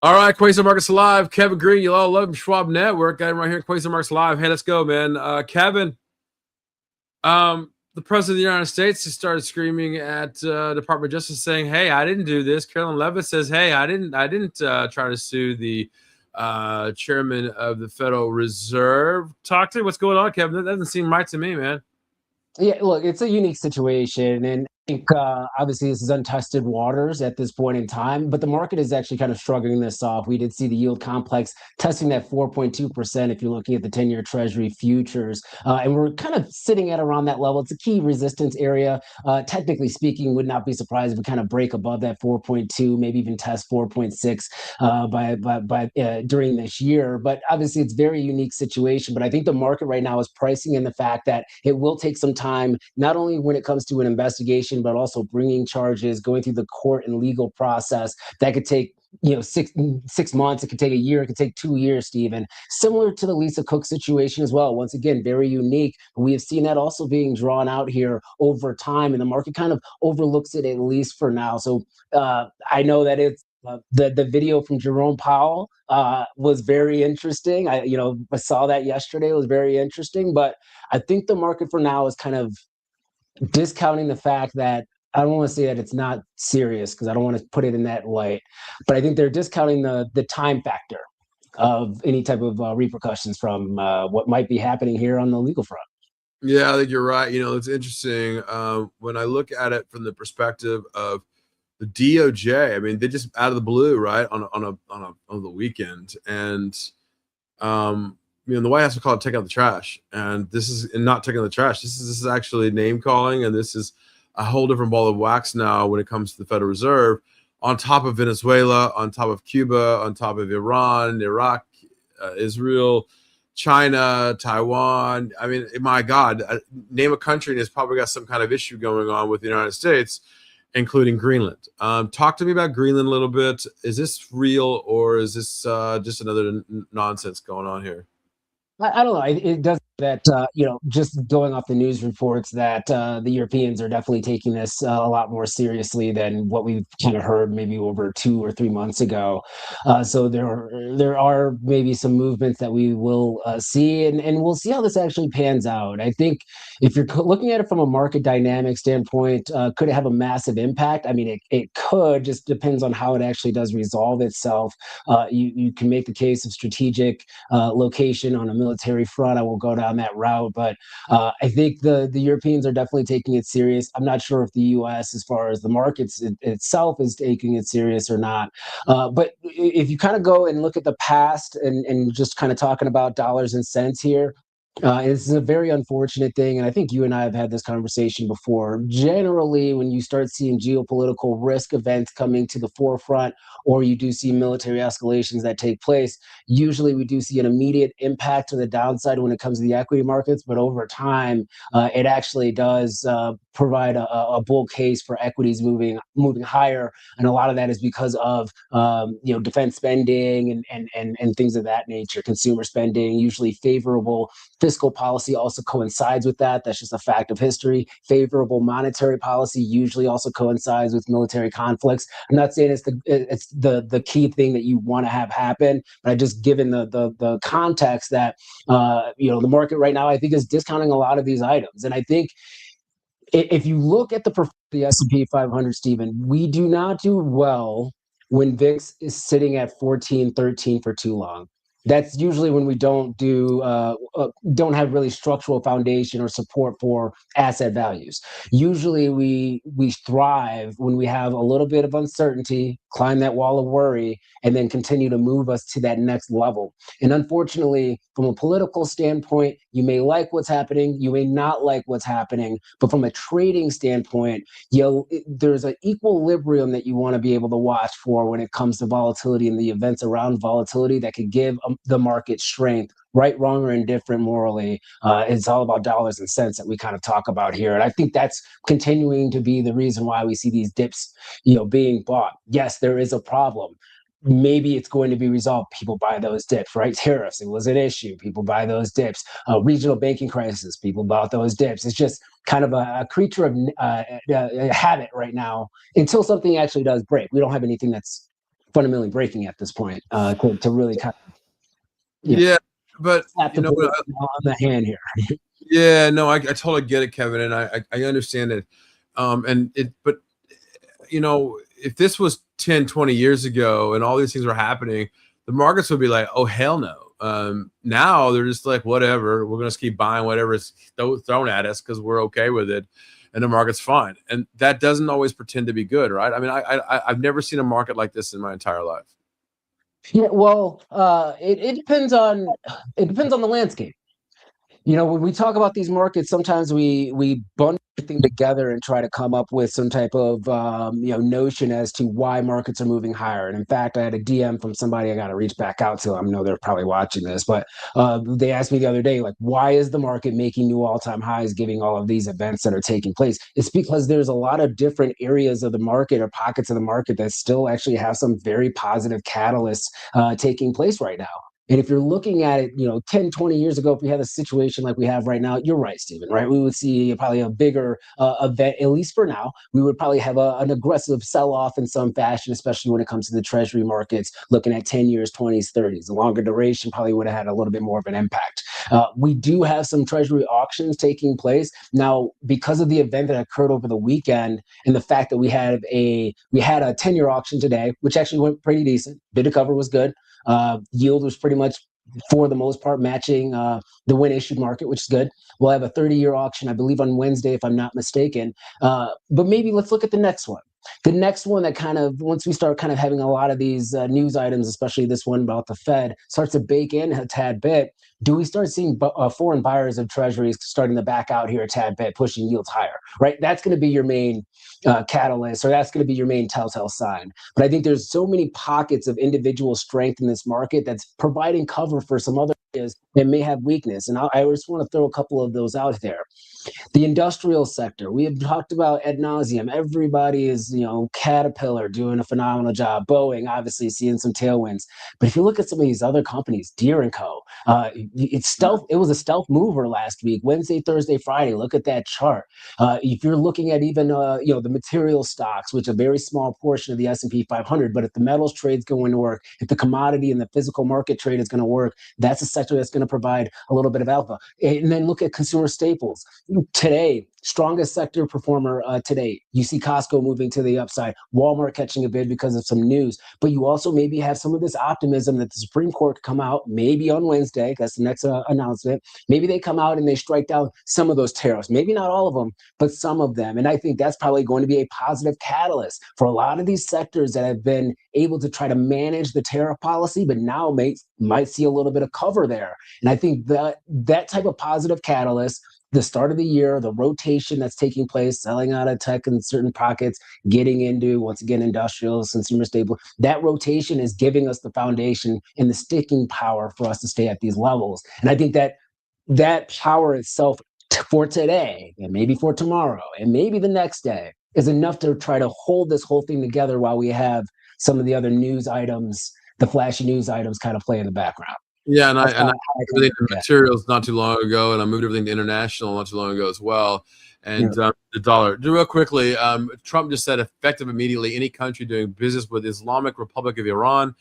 All right, Quasar Markets Live. Kevin Green, you all love him, Schwab Network. Got him right here, Quasar Markets Live. Hey, let's go, man. Kevin, the president of the United States just started screaming at Department of Justice, saying, "Hey, I didn't do this." Carolyn Levitt says, "Hey, I didn't try to sue the chairman of the Federal Reserve." Talk to me. What's going on, Kevin? That doesn't seem right to me, man. Yeah, look, it's a unique situation, and I think obviously this is untested waters at this point in time. But the market is actually kind of shrugging this off. We did see the yield complex testing that 4.2% if you're looking at the 10-year Treasury futures, and we're kind of sitting at around that level. It's a key resistance area. Technically speaking, would not be surprised if we kind of break above that 4.2, maybe even test 4.6 by during this year. But obviously, it's a very unique situation. But I think the market right now is pricing in the fact that it will take some time, not only when it comes to an investigation, but also bringing charges, going through the court and legal process that could take 6 months. It could take a year. It could take 2 years, Stephen. Similar to the Lisa Cook situation as well. Once again, very unique. We have seen that also being drawn out here over time, and the market kind of overlooks it at least for now. So I know that it's the video from Jerome Powell was very interesting. I saw that yesterday. It was very interesting, but I think the market for now is kind of discounting the fact that I don't want to say that it's not serious because I don't want to put it in that light, but I think they're discounting the time factor of any type of repercussions from what might be happening here on the legal front. Yeah, I think you're right. It's interesting when I look at it from the perspective of the DOJ. I mean, they just out of the blue, right, on the weekend, and the White House would call it "take out the trash," and this is not taking the trash. This is actually name calling, and this is a whole different ball of wax now when it comes to the Federal Reserve. On top of Venezuela, on top of Cuba, on top of Iran, Iraq, Israel, China, Taiwan. I mean, my God, name a country and it's probably got some kind of issue going on with the United States, including Greenland. Talk to me about Greenland a little bit. Is this real or is this just another nonsense going on here? I don't know. It does that, just going off the news reports that the Europeans are definitely taking this a lot more seriously than what we've kind of heard maybe over 2 or 3 months ago. So there are maybe some movements that we will see, and we'll see how this actually pans out. I think if you're looking at it from a market dynamic standpoint, could it have a massive impact? I mean, it could. Just depends on how it actually does resolve itself. You can make the case of strategic location on a military front. I will go down that route, but I think the Europeans are definitely taking it serious. I'm not sure if the U.S., as far as the markets itself, is taking it serious or not. But if you kind of go and look at the past and just kind of talking about dollars and cents here, this is a very unfortunate thing, and I think you and I have had this conversation before. Generally, when you start seeing geopolitical risk events coming to the forefront, or you do see military escalations that take place, usually we do see an immediate impact to the downside when it comes to the equity markets. But over time, it actually does provide a bull case for equities moving higher, and a lot of that is because of defense spending and things of that nature, consumer spending, usually favorable. Fiscal policy also coincides with that. That's just a fact of history. Favorable monetary policy usually also coincides with military conflicts. I'm not saying it's the key thing that you want to have happen, but I just given the context that the market right now I think is discounting a lot of these items, and I think if you look at the S&P 500, Stephen, we do not do well when VIX is sitting at 14, 13 for too long. That's usually when we don't have really structural foundation or support for asset values. Usually we thrive when we have a little bit of uncertainty, climb that wall of worry, and then continue to move us to that next level. And unfortunately, from a political standpoint, you may like what's happening, you may not like what's happening, but from a trading standpoint, there's an equilibrium that you want to be able to watch for when it comes to volatility and the events around volatility that could give the market strength. Right, wrong, or indifferent morally. It's all about dollars and cents that we kind of talk about here. And I think that's continuing to be the reason why we see these dips, being bought. Yes, there is a problem. Maybe it's going to be resolved. People buy those dips, right? Tariffs, it was an issue. People buy those dips. Regional banking crisis, people bought those dips. It's just kind of a creature of a habit right now until something actually does break. We don't have anything that's fundamentally breaking at this point to really kind of Yeah, but slap you the know bullet what? on the hand here. Yeah, no, I totally get it, Kevin, and I understand it. And it, but if this was 10, 20 years ago and all these things were happening, the markets would be like, oh, hell no. Now they're just like, whatever, we're going to keep buying whatever is thrown at us because we're okay with it. And the market's fine. And that doesn't always pretend to be good, right? I mean, I've never seen a market like this in my entire life. Yeah, well, it depends on the landscape. When we talk about these markets, sometimes we bundle everything together and try to come up with some type of notion as to why markets are moving higher. And in fact, I had a DM from somebody I got to reach back out to. I know they're probably watching this, but they asked me the other day, like, why is the market making new all-time highs, giving all of these events that are taking place? It's because there's a lot of different areas of the market or pockets of the market that still actually have some very positive catalysts taking place right now. And if you're looking at it, 10, 20 years ago, if we had a situation like we have right now, you're right, Stephen, right? We would see probably a bigger event, at least for now. We would probably have an aggressive sell off in some fashion, especially when it comes to the treasury markets, looking at 10 years, 20s, 30s. The longer duration probably would have had a little bit more of an impact. We do have some treasury auctions taking place. Now, because of the event that occurred over the weekend and the fact that we had a 10-year auction today, which actually went pretty decent. Bid to cover was good. Yield was pretty much, for the most part, matching the when issued market, which is good. We'll have a 30-year auction, I believe, on Wednesday, if I'm not mistaken. But maybe let's look at the next one. The next one that kind of, once we start kind of having a lot of these news items, especially this one about the Fed, starts to bake in a tad bit, do we start seeing foreign buyers of treasuries starting to back out here a tad bit, pushing yields higher, right? That's going to be your main catalyst, or that's going to be your main telltale sign. But I think there's so many pockets of individual strength in this market that's providing cover for some other areas that may have weakness. And I just want to throw a couple of those out there. The industrial sector, we have talked about ad nauseum. Everybody is, Caterpillar doing a phenomenal job. Boeing, obviously, seeing some tailwinds. But if you look at some of these other companies, Deere and Co., it's stealth. It was a stealth mover last week, Wednesday, Thursday, Friday. Look at that chart. If you're looking at even, the material stocks, which are a very small portion of the S&P 500, but if the metals trade's going to work, if the commodity and the physical market trade is going to work, that's a sector that's going to provide a little bit of alpha. And then look at consumer staples. Today, strongest sector performer today. You see Costco moving to the upside, Walmart catching a bid because of some news, but you also maybe have some of this optimism that the Supreme Court could come out maybe on Wednesday. That's the next announcement. Maybe they come out and they strike down some of those tariffs, maybe not all of them, but some of them. And I think that's probably going to be a positive catalyst for a lot of these sectors that have been able to try to manage the tariff policy, but now might see a little bit of cover there. And I think that type of positive catalyst, the start of the year, the rotation that's taking place, selling out of tech in certain pockets, getting into, once again, industrials, consumer stable, that rotation is giving us the foundation and the sticking power for us to stay at these levels. And I think that power itself for today and maybe for tomorrow and maybe the next day is enough to try to hold this whole thing together while we have some of the other news items, the flashy news items kind of play in the background. Yeah, and I That's how and I I kind of everything to look at materials not too long ago, and I moved everything to international not too long ago as well. it. And the dollar, real quickly, Trump just said, effective immediately, any country doing business with Islamic Republic of Iran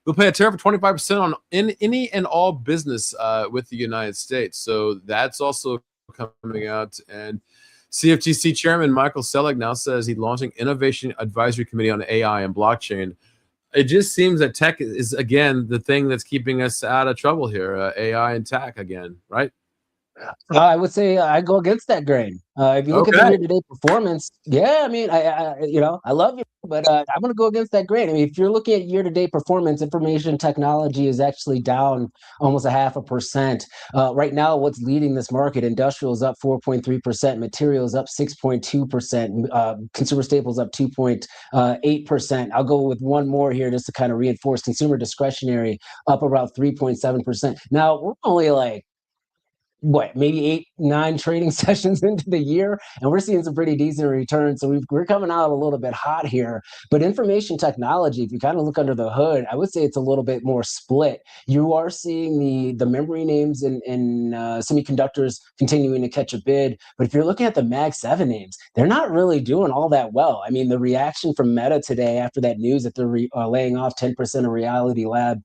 will pay a tariff of 25% on any and all business with the United States. So that's also coming out. And CFTC Chairman Michael Selig now says he's launching Innovation Advisory Committee on AI and blockchain. It just seems that tech is again the thing that's keeping us out of trouble here. AI and tech again, right? I would say I go against that grain. If you look at the Okay. year-to-date performance, yeah, I mean, I love you, but I'm going to go against that grain. I mean, if you're looking at year-to-date performance, information technology is actually down almost 0.5%. Right now, what's leading this market? Industrial is up 4.3%, materials up 6.2%, consumer staples up 2.8%. I'll go with one more here just to kind of reinforce consumer discretionary up about 3.7%. Now, we're only like maybe 8, 9 trading sessions into the year, and we're seeing some pretty decent returns. So we're coming out a little bit hot here. But information technology, if you kind of look under the hood, I would say it's a little bit more split. You are seeing the memory names and semiconductors continuing to catch a bid. But if you're looking at the Mag 7 names, they're not really doing all that well. I mean, the reaction from Meta today after that news that they're laying off 10% of Reality Lab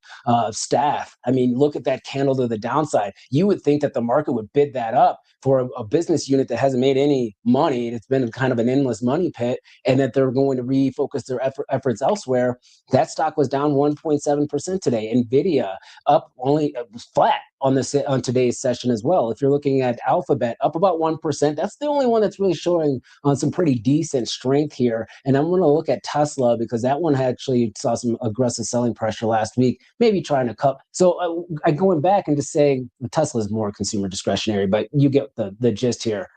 staff. I mean, look at that candle to the downside. You would think that the market would bid that up for a business unit that hasn't made any money. It's been kind of an endless money pit, and that they're going to refocus their efforts elsewhere. That stock was down 1.7% today. Nvidia up only flat on today's session as well. If you're looking at Alphabet, up about 1%. That's the only one that's really showing on some pretty decent strength here. And I'm going to look at Tesla because that one actually saw some aggressive selling pressure last week, maybe trying to cut. So going back and just saying Tesla is more consumer discretionary, but you get the gist here.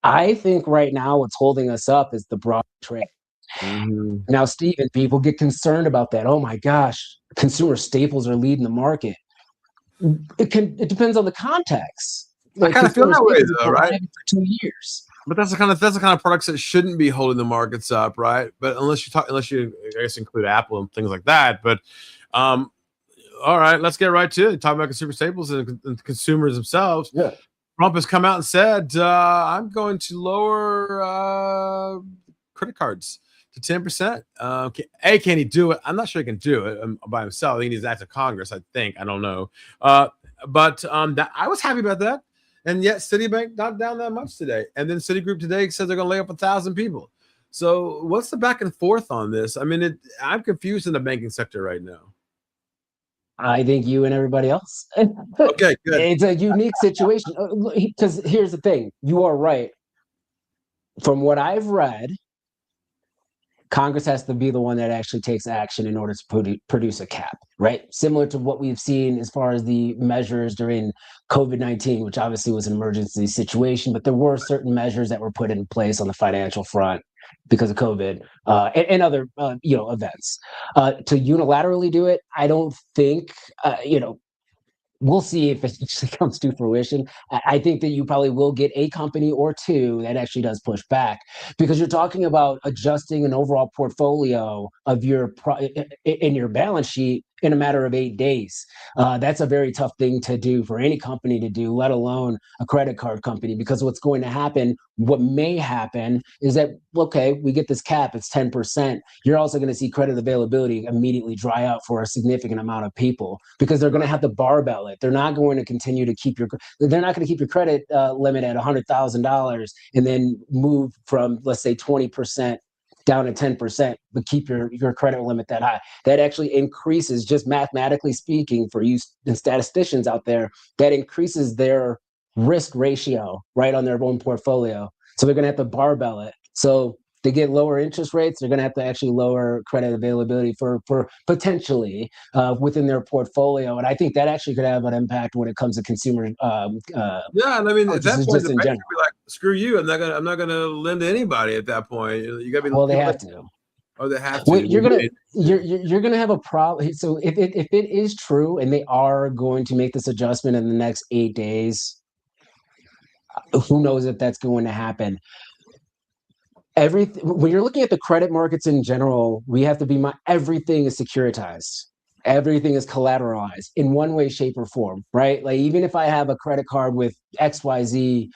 I think right now what's holding us up is the broad trend. Mm-hmm. Now, Stephen, people get concerned about that. Oh my gosh, consumer staples are leading the market. It depends on the context. I Like kind of feel consumer that way staples though, have been right? lagging for 2 years. But that's the kind of products that shouldn't be holding the markets up, right? But unless you I guess include Apple and things like that. But all right, let's get right to it. Talking about consumer staples and consumers themselves. Yeah. Trump has come out and said, I'm going to lower credit cards to 10%. Can he do it? I'm not sure he can do it by himself. I think he needs to act of Congress, I think. I don't know. But I was happy about that. And yet Citibank not down that much today. And then Citigroup today says they're going to lay off 1,000 people. So what's the back and forth on this? I mean, I'm confused in the banking sector right now. I think you and everybody else. Okay, good. It's a unique situation because here's the thing. You are right. From what I've read, Congress has to be the one that actually takes action in order to produce a cap, right? Similar to what we've seen as far as the measures during COVID-19, which obviously was an emergency situation, but there were certain measures that were put in place on the financial front because of COVID and other events. To unilaterally do it, I don't think we'll see if it actually comes to fruition. I think that you probably will get a company or two that actually does push back because you're talking about adjusting an overall portfolio of in your balance sheet in a matter of 8 days. That's a very tough thing to do for any company to do, let alone a credit card company, because what's going to happen, what may happen is that, okay, we get this cap, it's 10%. You're also going to see credit availability immediately dry out for a significant amount of people because they're going to have to barbell it. They're not going to continue to they're not going to keep your credit limit at $100,000 and then move from, let's say, 20% down to 10%, but keep your credit limit that high. That actually increases, just mathematically speaking, for you and statisticians out there, that increases their risk ratio right on their own portfolio. So they're going to have to barbell it. So they get lower interest rates, they're going to have to actually lower credit availability for potentially within their portfolio. And I think that actually could have an impact when it comes to consumer yeah, and I mean, at that point, the banks general. would be like, "Screw you! I'm not gonna lend to anybody." At that point, you got to be. Well, they have to. Oh, they have Well, to. you're gonna have a problem. So if it is true, and they are going to make this adjustment in the next 8 days, who knows if that's going to happen? When you're looking at the credit markets in general, we have to be everything is securitized. Everything is collateralized in one way, shape, or form, right? Like even if I have a credit card with XYZ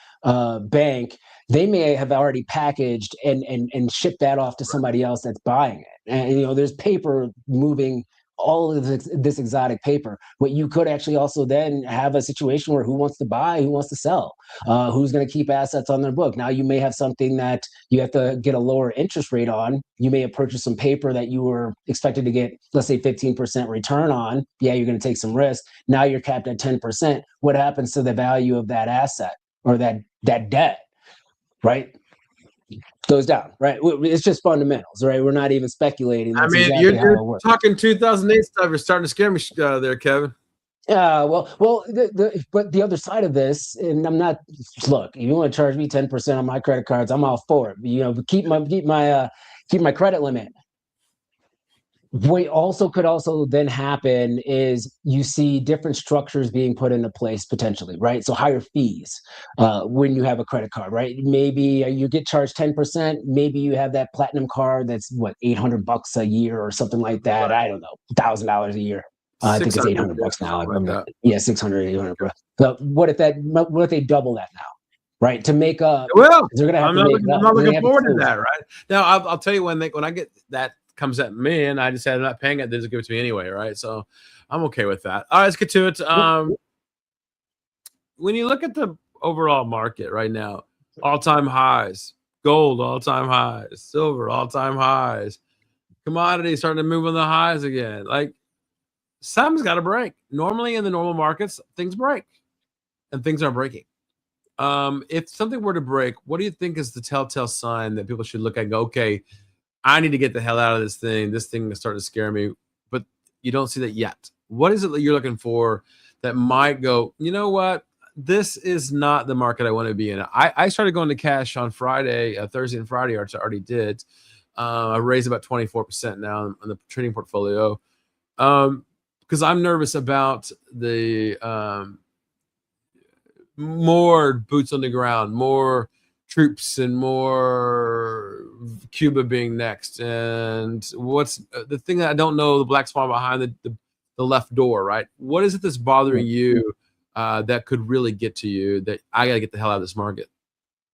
bank, they may have already packaged and shipped that off to somebody else that's buying it. And there's paper moving, all of this exotic paper. What you could actually also then have a situation where who wants to buy, who wants to sell, who's going to keep assets on their book. Now you may have something that you have to get a lower interest rate on. You may have purchased some paper that you were expected to get, let's say 15% return on. Yeah, you're going to take some risk. Now you're capped at 10%. What happens to the value of that asset or that debt, right? Goes down, right? It's just fundamentals, right? We're not even speculating. That's exactly how it works. Talking 2008 stuff. You're starting to scare me there, Kevin. Yeah, but the other side of this, and I'm not. Look, if you want to charge me 10% on my credit cards, I'm all for it. Keep my credit limit. What also could also then happen is you see different structures being put into place potentially, right? So higher fees when you have a credit card, right? Maybe you get charged 10%. Maybe you have that platinum card that's what, $800 a year or something like that. I don't know, $1,000 a year. I think it's 600, yeah, $800 now. something like that. Yeah, 600, 800. But what if they double that now, right? To make up, Well, they're gonna have I'm to not make looking, it I'm up. not They looking have to forward to close. that, right? Now, I'll tell you when I get that comes at me and I decide I'm not paying it, they just give it to me anyway, right? So I'm okay with that. All right, let's get to it. When you look at the overall market right now, all-time highs, gold all-time highs, silver all-time highs, commodities starting to move on the highs again. Like something's got to break. Normally in the normal markets, things break and things are breaking. If something were to break, what do you think is the telltale sign that people should look at and go, okay, I need to get the hell out of this thing. This thing is starting to scare me, but you don't see that yet. What is it that you're looking for that might go, you know what? This is not the market I want to be in. I started going to cash on Friday, Thursday and Friday, I already did. I raised about 24% now on the trading portfolio because I'm nervous about the more boots on the ground, more troops, and more Cuba being next. And what's the thing that I don't know? The black swan behind the left door, right? What is it that's bothering you that could really get to you? That I got to get the hell out of this market.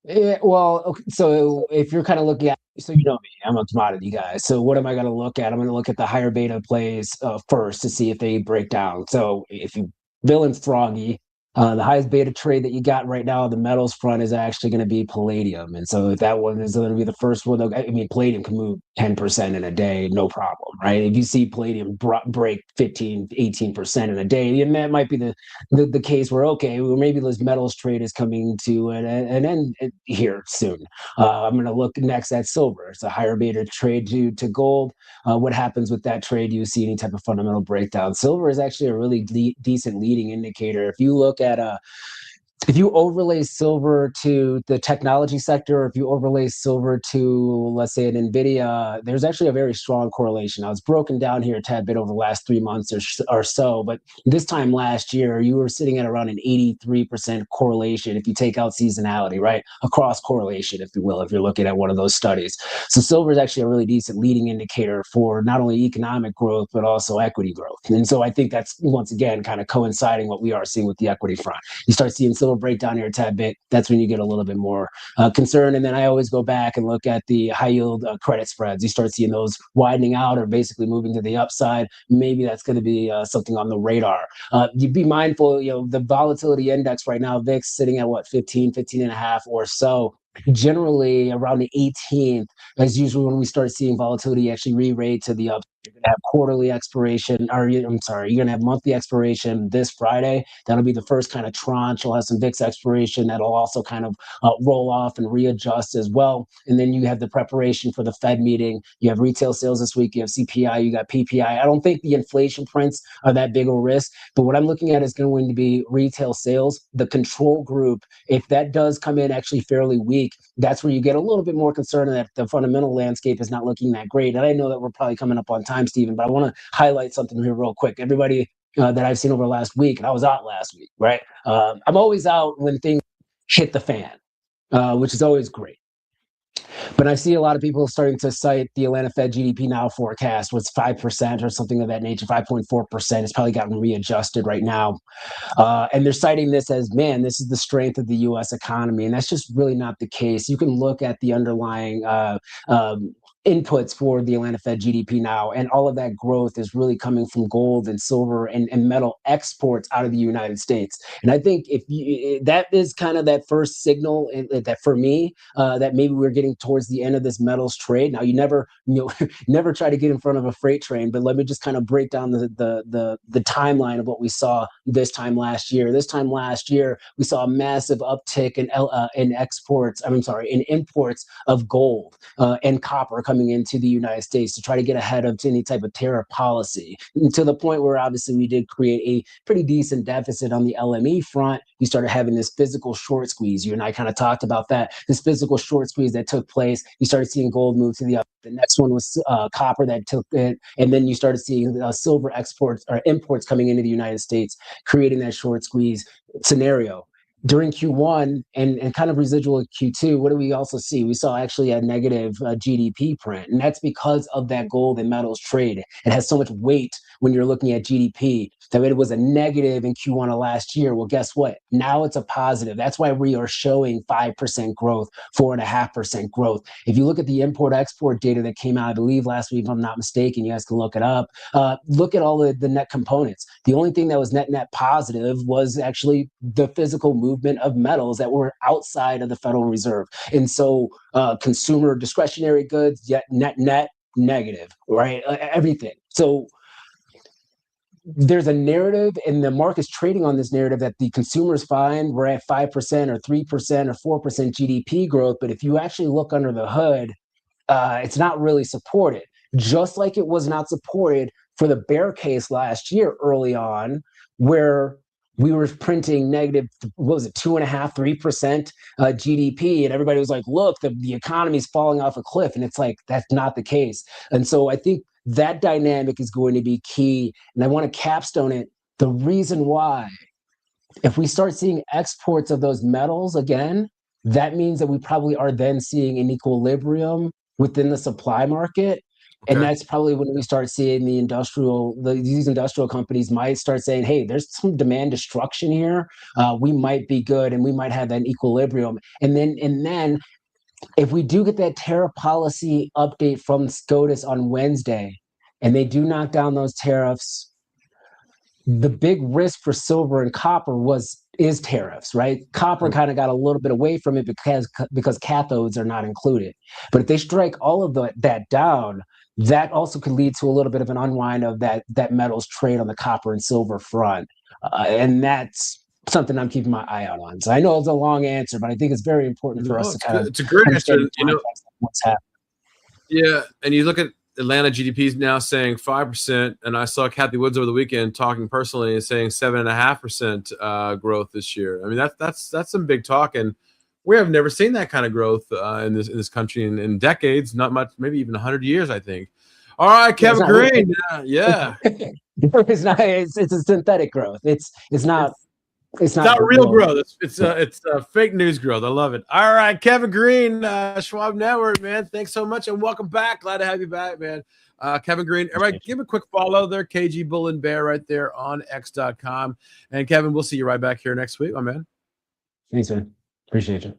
Yeah, well, okay, so if you're kind of looking at, so you know me, I'm a commodity guy. So what am I going to look at? I'm going to look at the higher beta plays first to see if they break down. So if you villain Froggy, the highest beta trade that you got right now on the metals front is actually going to be palladium. And so if that one is going to be the first one, I mean, palladium can move 10% in a day, no problem, right? If you see palladium break 15, 18% in a day, and that might be the case where, okay, well, maybe this metals trade is coming to an end here soon. I'm going to look next at silver. It's a higher beta trade to gold. What happens with that trade? Do you see any type of fundamental breakdown? Silver is actually a really decent leading indicator. If you look at if you overlay silver to the technology sector, or if you overlay silver to, let's say, an NVIDIA, there's actually a very strong correlation. Now, it's broken down here a tad bit over the last 3 months or so, but this time last year, you were sitting at around an 83% correlation if you take out seasonality, right? A cross correlation, if you will, if you're looking at one of those studies. So silver is actually a really decent leading indicator for not only economic growth, but also equity growth. And so I think that's, once again, kind of coinciding what we are seeing with the equity front. You start seeing silver break down here a tad bit, that's when you get a little bit more concerned. And then I always go back and look at the high yield credit spreads. You start seeing those widening out or basically moving to the upside. Maybe that's going to be something on the radar. You be mindful, the volatility index right now, VIX sitting at what, 15, 15 and a half or so. Generally around the 18th is usually when we start seeing volatility actually re-rate to the up. You're going to have quarterly expiration, or I'm sorry, you're going to have monthly expiration this Friday. That'll be the first kind of tranche. You'll have some VIX expiration that'll also kind of roll off and readjust as well. And then you have the preparation for the Fed meeting. You have retail sales this week. You have CPI. You got PPI. I don't think the inflation prints are that big a risk, but what I'm looking at is going to be retail sales. The control group, if that does come in actually fairly weak, that's where you get a little bit more concerned that the fundamental landscape is not looking that great. And I know that we're probably coming up on time, Stephen, but I want to highlight something here real quick. Everybody that I've seen over the last week, and I was out last week, right? I'm always out when things hit the fan, which is always great. But I see a lot of people starting to cite the Atlanta Fed GDP now forecast was 5% or something of that nature, 5.4%. It's probably gotten readjusted right now. And they're citing this as, man, this is the strength of the U.S. economy. And that's just really not the case. You can look at the underlying inputs for the Atlanta Fed GDP now, and all of that growth is really coming from gold and silver and metal exports out of the United States. And I think that is kind of that first signal that for me, that maybe we're getting towards the end of this metals trade. Now, you never, never try to get in front of a freight train, but let me just kind of break down the timeline of what we saw this time last year. This time last year, we saw a massive uptick in exports. I'm sorry, in imports of gold and copper coming coming into the United States to try to get ahead of any type of tariff policy. And to the point where obviously we did create a pretty decent deficit on the LME front. You started having this physical short squeeze. You and I kind of talked about that. This physical short squeeze that took place. You started seeing gold move to the up. The next one was copper that took it, and then you started seeing silver exports or imports coming into the United States, creating that short squeeze scenario. During Q1 and kind of residual Q2, what do we also see? We saw actually a negative GDP print, and that's because of that gold and metals trade. It has so much weight when you're looking at GDP that it was a negative in Q1 of last year. Well, guess what? Now it's a positive. That's why we are showing 5% growth, 4.5% growth. If you look at the import-export data that came out, I believe last week, if I'm not mistaken, you guys can look it up. Look at all the net components. The only thing that was net positive was actually the physical movement of metals that were outside of the Federal Reserve. And so consumer discretionary goods, yet net negative, right? Everything. So there's a narrative, and the market's trading on this narrative that the consumer's fine. We're at 5% or 3% or 4% GDP growth. But if you actually look under the hood, it's not really supported. Just like it was not supported for the bear case last year early on, where we were printing negative, what was it, 2.5%, 3% GDP. And everybody was like, look, the economy's falling off a cliff. And it's like, that's not the case. And so I think that dynamic is going to be key. And I want to capstone it. The reason why, if we start seeing exports of those metals again, that means that we probably are then seeing an equilibrium within the supply market. Okay. And that's probably when we start seeing these industrial companies might start saying, hey, there's some demand destruction here. We might be good, and we might have that equilibrium. And then if we do get that tariff policy update from SCOTUS on Wednesday, and they do knock down those tariffs, the big risk for silver and copper is tariffs, right? Copper kind of got a little bit away from it because cathodes are not included. But if they strike all of that down, that also could lead to a little bit of an unwind of that metals trade on the copper and silver front. And that's something I'm keeping my eye out on. So I know it's a long answer, but I think it's very important for us to kind of. It's a great answer. What's happening. Yeah, and you look at Atlanta GDP is now saying 5%, and I saw Kathy Woods over the weekend talking personally and saying 7.5% growth this year. I mean, that's some big talk, and we have never seen that kind of growth in this country in decades, not much, maybe even 100 years, I think. All right, Kevin Green, yeah. It's a synthetic growth. It's not real growth. It's fake news growth. I love it. All right, Kevin Green, Schwab Network, man. Thanks so much and welcome back. Glad to have you back, man. Kevin Green, everybody, give a quick follow there. KG Bull and Bear right there on X.com. And Kevin, we'll see you right back here next week, my man. Thanks, man. Appreciate you.